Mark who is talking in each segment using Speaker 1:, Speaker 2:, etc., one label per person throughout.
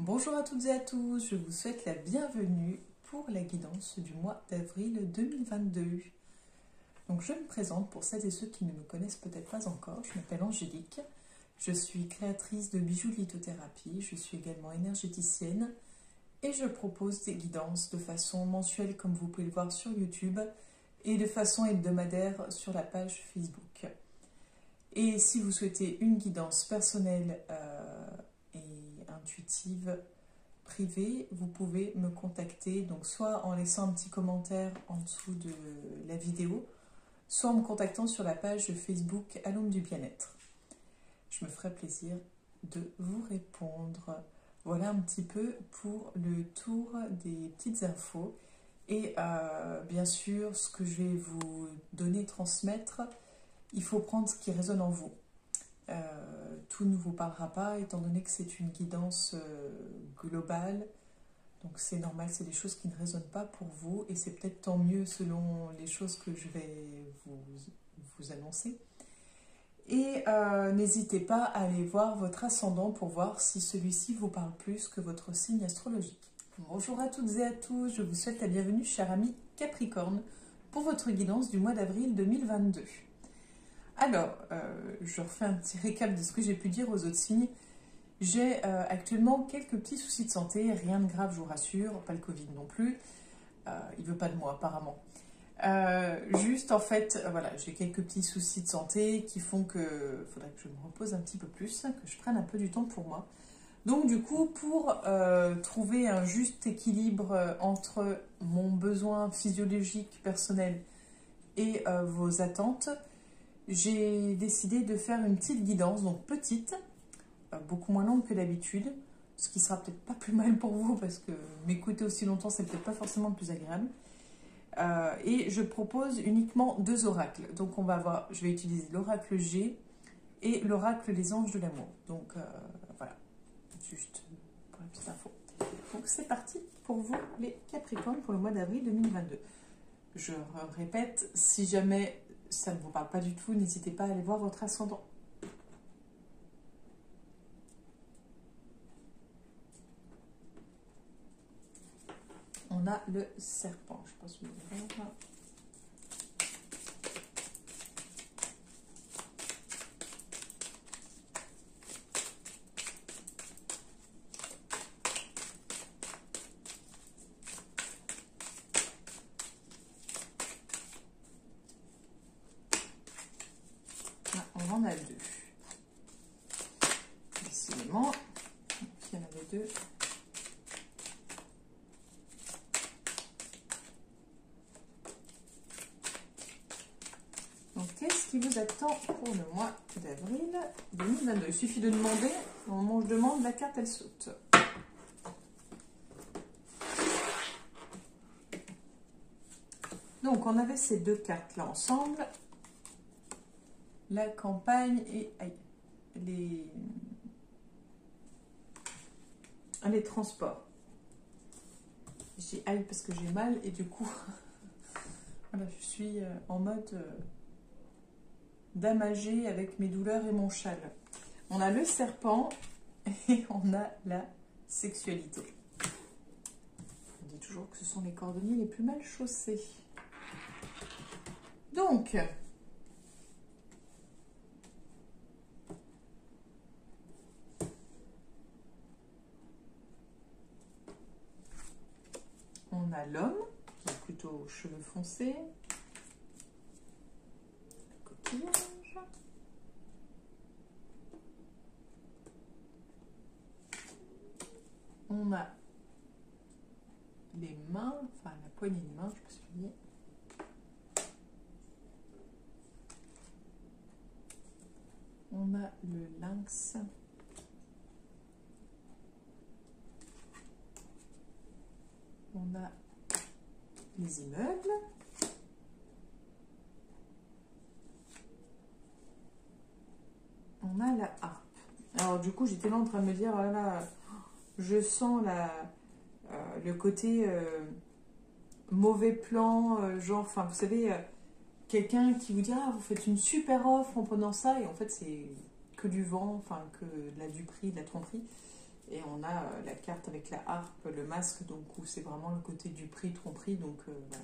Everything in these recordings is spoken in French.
Speaker 1: Bonjour à toutes et à tous, je vous souhaite la bienvenue pour la guidance du mois d'avril 2022. Donc je me présente pour celles et ceux qui ne me connaissent peut-être pas encore, je m'appelle Angélique, je suis créatrice de bijoux de lithothérapie, je suis également énergéticienne et je propose des guidances de façon mensuelle comme vous pouvez le voir sur YouTube et de façon hebdomadaire sur la page Facebook. Et si vous souhaitez une guidance personnelle et intuitive privée, vous pouvez me contacter, donc soit en laissant un petit commentaire en dessous de la vidéo, soit en me contactant sur la page Facebook à l'ombre du bien-être. Je me ferai plaisir de vous répondre. Voilà un petit peu pour le tour des petites infos. Et bien sûr, ce que je vais vous donner, transmettre, il faut prendre ce qui résonne en vous. Tout ne vous parlera pas, étant donné que c'est une guidance globale. Donc c'est normal, c'est des choses qui ne résonnent pas pour vous. Et c'est peut-être tant mieux selon les choses que je vais vous annoncer. Et n'hésitez pas à aller voir votre ascendant pour voir si celui-ci vous parle plus que votre signe astrologique. Bonjour à toutes et à tous, je vous souhaite la bienvenue, chers amis Capricorne, pour votre guidance du mois d'avril 2022. Alors, je refais un petit récap de ce que j'ai pu dire aux autres signes. J'ai actuellement quelques petits soucis de santé, rien de grave, je vous rassure, pas le Covid non plus. Il ne veut pas de moi apparemment. Juste en fait, voilà, j'ai quelques petits soucis de santé qui font que faudrait que je me repose un petit peu plus, que je prenne un peu du temps pour moi. Donc du coup, pour trouver un juste équilibre entre mon besoin physiologique personnel et vos attentes, j'ai décidé de faire une petite guidance, donc petite, beaucoup moins longue que d'habitude, ce qui sera peut-être pas plus mal pour vous parce que m'écouter aussi longtemps, c'est peut-être pas forcément le plus agréable. Et je propose uniquement 2 oracles. Donc on va voir, je vais utiliser l'oracle G et l'oracle des anges de l'amour. Donc voilà, juste pour la petite info. Donc c'est parti pour vous les Capricornes pour le mois d'avril 2022. Je répète, si jamais ça ne vous parle pas du tout, n'hésitez pas à aller voir votre ascendant. On a le serpent, je pense que vous allez voir. Ah, on en a 2. Décidément, il y en avait 2. Donc, qu'est-ce qui vous attend pour le mois d'avril 2022? Il suffit de demander. Au moment où je demande, la carte, elle saute. Donc, on avait ces 2 cartes-là ensemble. La campagne et les transports. J'ai aïe parce que j'ai mal et du coup, voilà, je suis en mode damager avec mes douleurs et mon châle. On a le serpent et on a la sexualité. On dit toujours que ce sont les cordonniers les plus mal chaussés. Donc, on a l'homme, qui est plutôt cheveux foncés, coquillage. On a les mains, enfin la poignée de main, je peux souligner. On a le lynx. On a les immeubles. On a la harpe. Alors du coup, j'étais là en train de me dire, oh là là, je sens le côté mauvais plan, genre, enfin, vous savez, quelqu'un qui vous dit, ah, vous faites une super offre en prenant ça, et en fait, c'est que du vent, enfin, que de la duperie, de la tromperie. Et on a la carte avec la harpe, le masque, donc où c'est vraiment le côté du prix, tromperie. Donc voilà.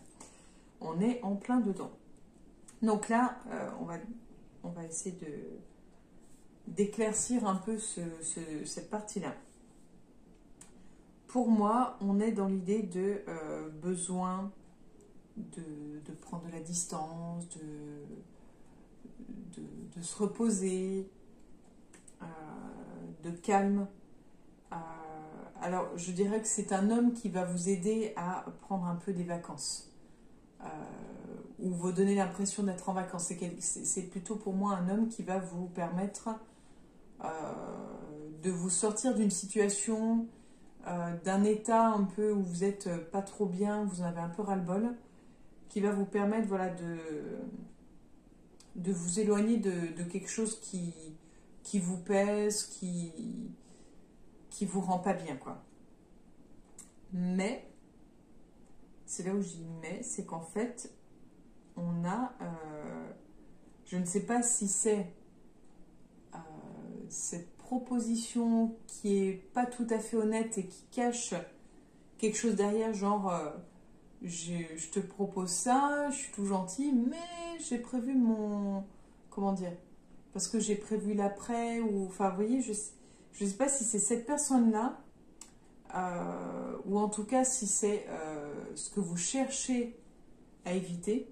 Speaker 1: On est en plein dedans. Donc là, on va essayer d'éclaircir un peu cette partie-là. Pour moi, on est dans l'idée de besoin de prendre de la distance, de se reposer, de calme. Alors, je dirais que c'est un homme qui va vous aider à prendre un peu des vacances. Ou vous donner l'impression d'être en vacances. C'est plutôt pour moi un homme qui va vous permettre de vous sortir d'une situation, d'un état un peu où vous n'êtes pas trop bien, vous en avez un peu ras-le-bol, qui va vous permettre voilà, de vous éloigner de quelque chose qui vous pèse, qui vous rend pas bien, quoi. Mais, c'est là où je dis mais, c'est qu'en fait, on a, je ne sais pas si c'est cette proposition qui est pas tout à fait honnête et qui cache quelque chose derrière, genre je te propose ça, je suis tout gentil, mais j'ai prévu mon, comment dire, parce que j'ai prévu l'après, ou enfin vous voyez, je sais pas si c'est cette personne-là, ou en tout cas si c'est ce que vous cherchez à éviter.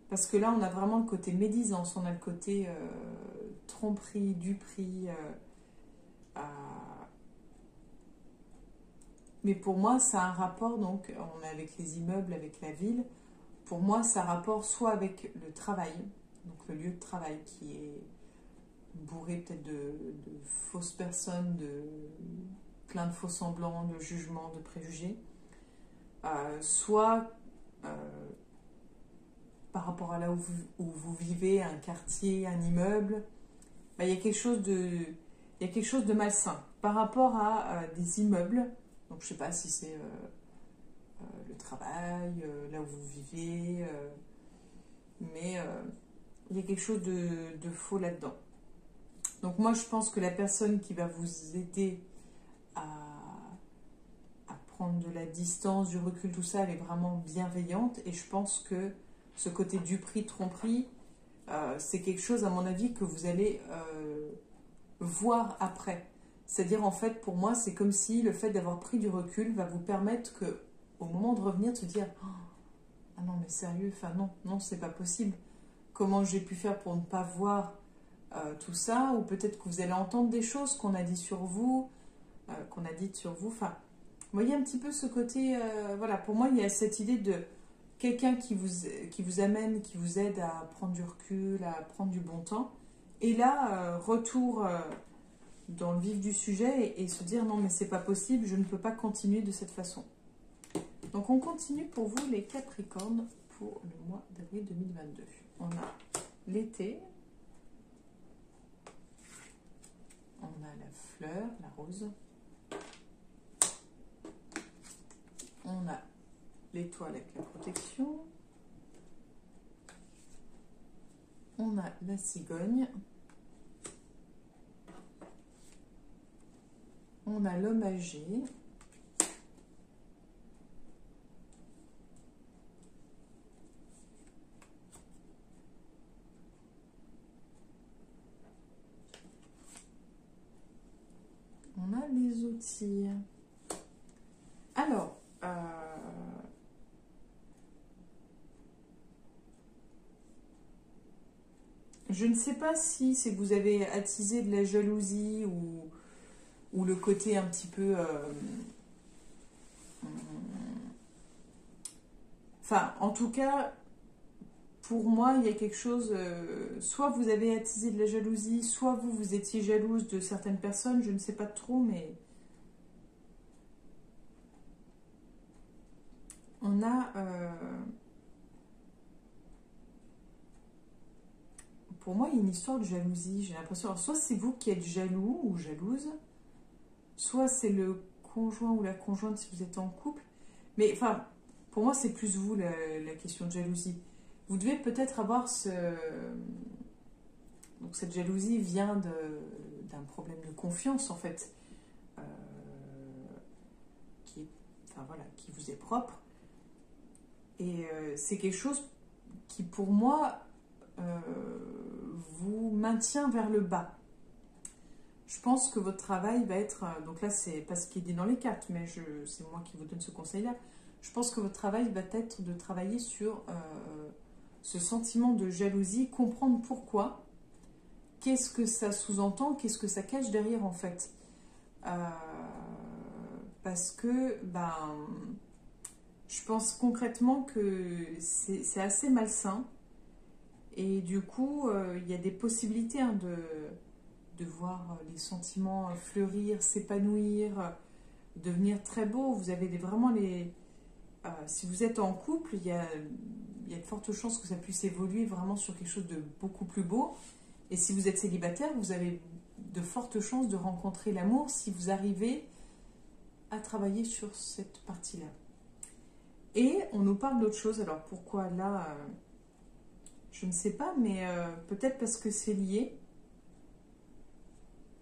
Speaker 1: Parce que là, on a vraiment le côté médisance, on a le côté tromperie, duperie. Mais pour moi, ça a un rapport, donc, on est avec les immeubles, avec la ville. Pour moi, ça a un rapport soit avec le travail, donc le lieu de travail qui est bourré peut-être de fausses personnes, plein de faux semblants, de jugements, de préjugés. Soit par rapport à là où vous vivez, un quartier, un immeuble, il y a quelque chose de malsain. Par rapport à des immeubles, donc je ne sais pas si c'est le travail, là où vous vivez, mais il y a quelque chose de faux là-dedans. Donc moi je pense que la personne qui va vous aider à prendre de la distance, du recul, tout ça, elle est vraiment bienveillante, et je pense que ce côté duperie, tromperie, c'est quelque chose, à mon avis, que vous allez voir après. C'est-à-dire, en fait, pour moi, c'est comme si le fait d'avoir pris du recul va vous permettre que, au moment de revenir, de se dire oh, ah non, mais sérieux, enfin non, c'est pas possible. Comment j'ai pu faire pour ne pas voir tout ça? Ou peut-être que vous allez entendre des choses qu'on a dit sur vous, qu'on a dites sur vous. Enfin, vous voyez un petit peu ce côté, voilà, pour moi, il y a cette idée de quelqu'un qui vous amène, qui vous aide à prendre du recul, à prendre du bon temps. Et là, retour dans le vif du sujet et se dire non mais c'est pas possible, je ne peux pas continuer de cette façon. Donc on continue pour vous les Capricornes pour le mois d'avril 2022. On a l'été, on a la fleur, la rose, on a l'étoile avec la protection, on a la cigogne, on a l'homme âgé, on a les outils. Alors, je ne sais pas si c'est que vous avez attisé de la jalousie ou le côté un petit peu... enfin, en tout cas, pour moi, il y a quelque chose... soit vous avez attisé de la jalousie, soit vous étiez jalouse de certaines personnes, je ne sais pas trop, mais... On a... pour moi, il y a une histoire de jalousie, j'ai l'impression. Alors, soit c'est vous qui êtes jaloux ou jalouse, soit c'est le conjoint ou la conjointe si vous êtes en couple. Mais enfin, pour moi, c'est plus vous la question de jalousie. Vous devez peut-être avoir ce... Donc cette jalousie vient d'un problème de confiance en fait. enfin voilà, qui vous est propre. Et c'est quelque chose qui, pour moi, vous maintient vers le bas. Je pense que votre travail va être... donc là, c'est pas ce qui est dit dans les cartes, mais c'est moi qui vous donne ce conseil-là. Je pense que votre travail va être de travailler sur ce sentiment de jalousie, comprendre pourquoi, qu'est-ce que ça sous-entend, qu'est-ce que ça cache derrière en fait. Parce que, je pense concrètement que c'est assez malsain. Et du coup, il y a des possibilités de voir les sentiments fleurir, s'épanouir, devenir très beaux. Vous avez vraiment les... si vous êtes en couple, il y a de fortes chances que ça puisse évoluer vraiment sur quelque chose de beaucoup plus beau. Et si vous êtes célibataire, vous avez de fortes chances de rencontrer l'amour si vous arrivez à travailler sur cette partie-là. Et on nous parle d'autre chose. Alors pourquoi là, je ne sais pas, mais peut-être parce que c'est lié.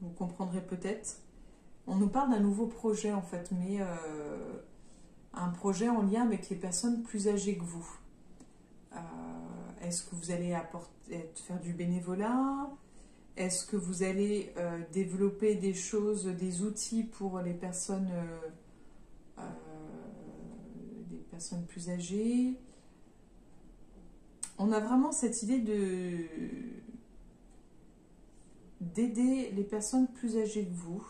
Speaker 1: Vous comprendrez peut-être. On nous parle d'un nouveau projet en fait, mais un projet en lien avec les personnes plus âgées que vous. Est-ce que vous allez faire du bénévolat? Est-ce que vous allez développer des choses, des outils pour les personnes plus âgées? On a vraiment cette idée d'aider les personnes plus âgées que vous,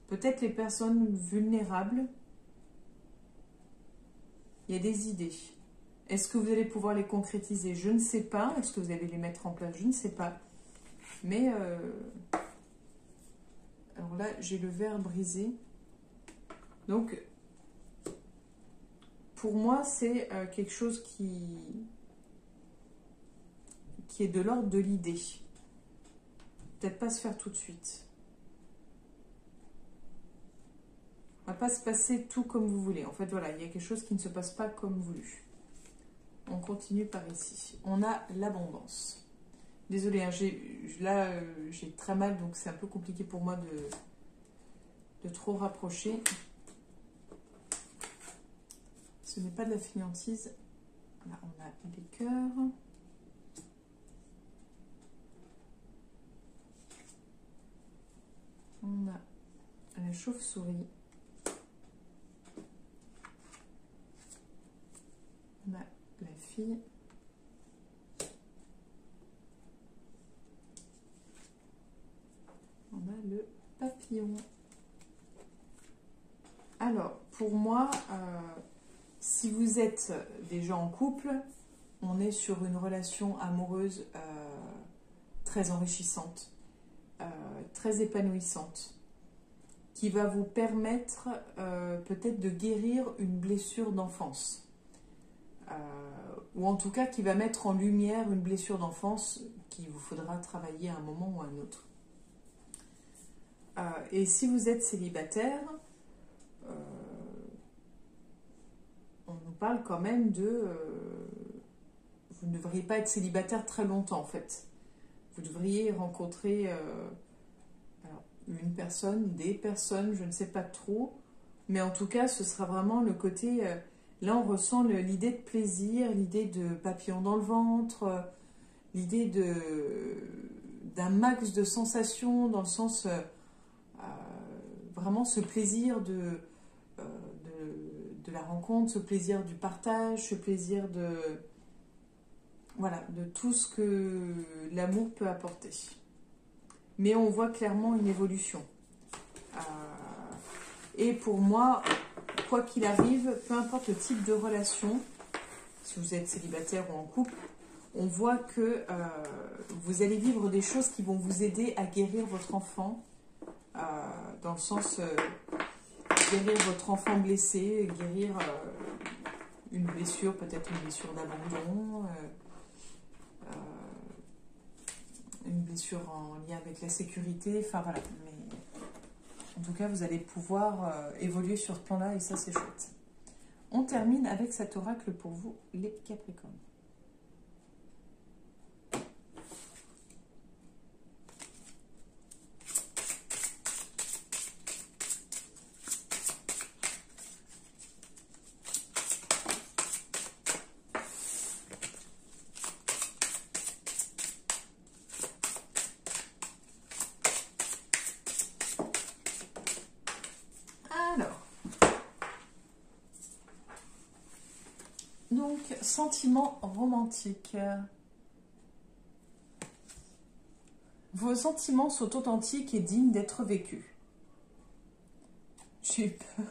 Speaker 1: peut-être les personnes vulnérables. Il y a des idées. Est-ce que vous allez pouvoir les concrétiser? Je ne sais pas. Est-ce que vous allez les mettre en place? Je ne sais pas. Mais, alors là, j'ai le verre brisé. Donc, pour moi, c'est quelque chose qui est de l'ordre de l'idée. Peut-être pas se faire tout de suite. On va pas se passer tout comme vous voulez. En fait, voilà, il y a quelque chose qui ne se passe pas comme voulu. On continue par ici. On a l'abondance. Désolée, hein, j'ai très mal, donc c'est un peu compliqué pour moi de trop rapprocher. Ce n'est pas de la fainéantise. Là, on a les cœurs. On a la chauve-souris. On a la fille. On a le papillon. Alors, pour moi, si vous êtes déjà en couple, on est sur une relation amoureuse très enrichissante, très épanouissante, qui va vous permettre peut-être de guérir une blessure d'enfance. Ou en tout cas qui va mettre en lumière une blessure d'enfance qu'il vous faudra travailler à un moment ou à un autre. Et si vous êtes célibataire, on nous parle quand même de... vous ne devriez pas être célibataire très longtemps en fait. Vous devriez rencontrer une personne, des personnes, je ne sais pas trop. Mais en tout cas, ce sera vraiment le côté... là, on ressent l'idée de plaisir, l'idée de papillon dans le ventre, l'idée d'un max de sensations dans le sens... vraiment ce plaisir de la rencontre, ce plaisir du partage, ce plaisir de tout ce que l'amour peut apporter. Mais on voit clairement une évolution. Et pour moi, quoi qu'il arrive, peu importe le type de relation, si vous êtes célibataire ou en couple, on voit que vous allez vivre des choses qui vont vous aider à guérir votre enfant, dans le sens guérir votre enfant blessé, guérir une blessure, peut-être une blessure d'abandon, une blessure en lien avec la sécurité, enfin voilà. Mais en tout cas, vous allez pouvoir évoluer sur ce plan-là et ça, c'est chouette. On termine avec cet oracle pour vous, les Capricornes. sentiments romantiques. Vos sentiments sont authentiques et dignes d'être vécus. J'ai eu peur.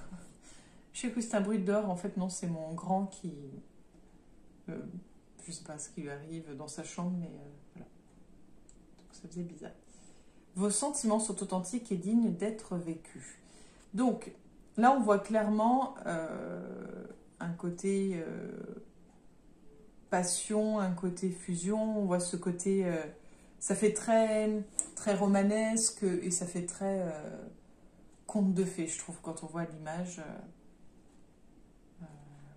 Speaker 1: Je sais que c'est un bruit dehors. En fait, non, c'est mon grand qui... je sais pas ce qui lui arrive dans sa chambre, mais voilà. Donc, ça faisait bizarre. Vos sentiments sont authentiques et dignes d'être vécus. Donc, là, on voit clairement un côté passion, un côté fusion. On voit ce côté... ça fait très, très romanesque et ça fait très conte de fées, je trouve, quand on voit l'image.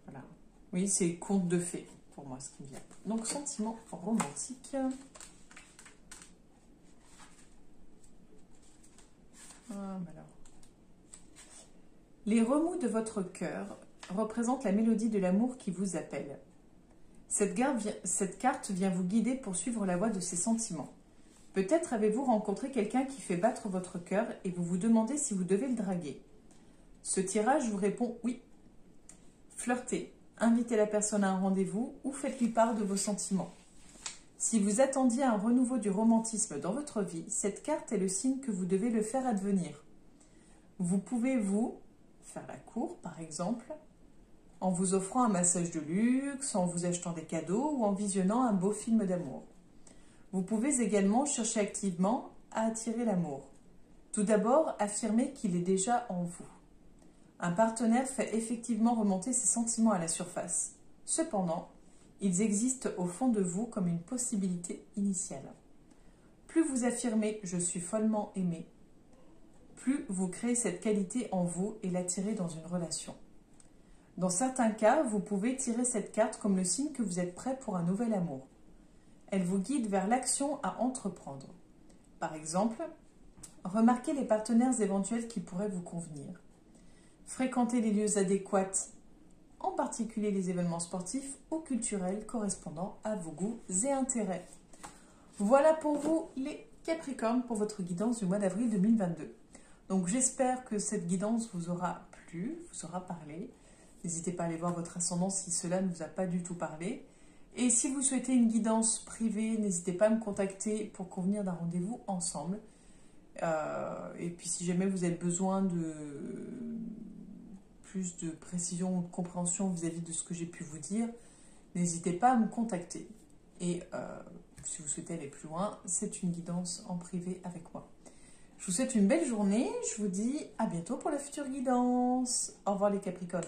Speaker 1: Voilà. Oui, c'est conte de fées, pour moi, ce qui me vient. Donc, sentiment romantique. Alors. Les remous de votre cœur représentent la mélodie de l'amour qui vous appelle. Cette carte vient vous guider pour suivre la voie de ces sentiments. Peut-être avez-vous rencontré quelqu'un qui fait battre votre cœur et vous vous demandez si vous devez le draguer. Ce tirage vous répond oui. Flirtez, invitez la personne à un rendez-vous ou faites-lui part de vos sentiments. Si vous attendiez un renouveau du romantisme dans votre vie, cette carte est le signe que vous devez le faire advenir. Vous pouvez faire la cour, par exemple, en vous offrant un massage de luxe, en vous achetant des cadeaux ou en visionnant un beau film d'amour. Vous pouvez également chercher activement à attirer l'amour. Tout d'abord, affirmez qu'il est déjà en vous. Un partenaire fait effectivement remonter ses sentiments à la surface. Cependant, ils existent au fond de vous comme une possibilité initiale. Plus vous affirmez « je suis follement aimé », plus vous créez cette qualité en vous et l'attirez dans une relation. Dans certains cas, vous pouvez tirer cette carte comme le signe que vous êtes prêt pour un nouvel amour. Elle vous guide vers l'action à entreprendre. Par exemple, remarquez les partenaires éventuels qui pourraient vous convenir. Fréquentez les lieux adéquats, en particulier les événements sportifs ou culturels correspondant à vos goûts et intérêts. Voilà pour vous les Capricornes pour votre guidance du mois d'avril 2022. Donc j'espère que cette guidance vous aura plu, vous aura parlé. N'hésitez pas à aller voir votre ascendant si cela ne vous a pas du tout parlé. Et si vous souhaitez une guidance privée, n'hésitez pas à me contacter pour convenir d'un rendez-vous ensemble. Et puis si jamais vous avez besoin de plus de précision ou de compréhension vis-à-vis de ce que j'ai pu vous dire, n'hésitez pas à me contacter. Et si vous souhaitez aller plus loin, c'est une guidance en privé avec moi. Je vous souhaite une belle journée. Je vous dis à bientôt pour la future guidance. Au revoir les Capricornes.